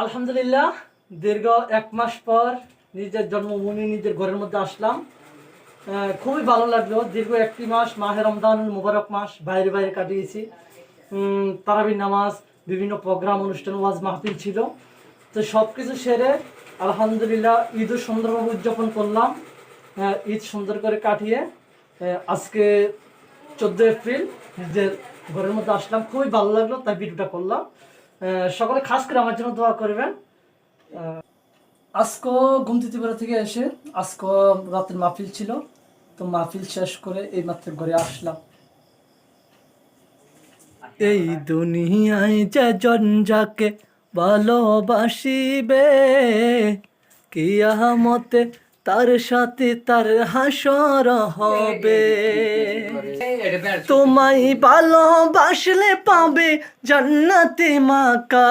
আলহামদুলিল্লাহ, দীর্ঘ 1 মাস পর নিজের জন্মভূমি নিজের ঘরের মধ্যে আসলাম। খুবই ভালো লাগলো। দীর্ঘ 1 মাস মাহে রমজান মুবারক মাস বাইরে বাইরে কাটিয়েছি। তারাবির নামাজ, বিভিন্ন প্রোগ্রাম, অনুষ্ঠান, ওয়াজ মাহফিল ছিল। তো সব কিছু সেরে আলহামদুলিল্লাহ ঈদও সুন্দরভাবে উদযাপন করলাম। ঈদ সুন্দর করে কাটিয়ে আজকে 14 এপ্রিল নিজের ঘরের মধ্যে আসলাম। খুবই ভালো লাগলো, তাই ভিডিওটা করলাম। সকলে খাস করে আমার জন্য দোয়া করবেন। আজকে ঘুমতি ত্রিপুরা থেকে এসে আজকে রাতের মাহফিল ছিল, তো মাহফিল শেষ করে এই মাত্র ঘরে আসলাম। এই দুনিয়ায় যে জন যাকে ভালোবাসিবে, কিয়ামতে তার সাথে তার হাসর হবে। তোমায় ভালোবাসলে পাবে জান্নাতে মাকা।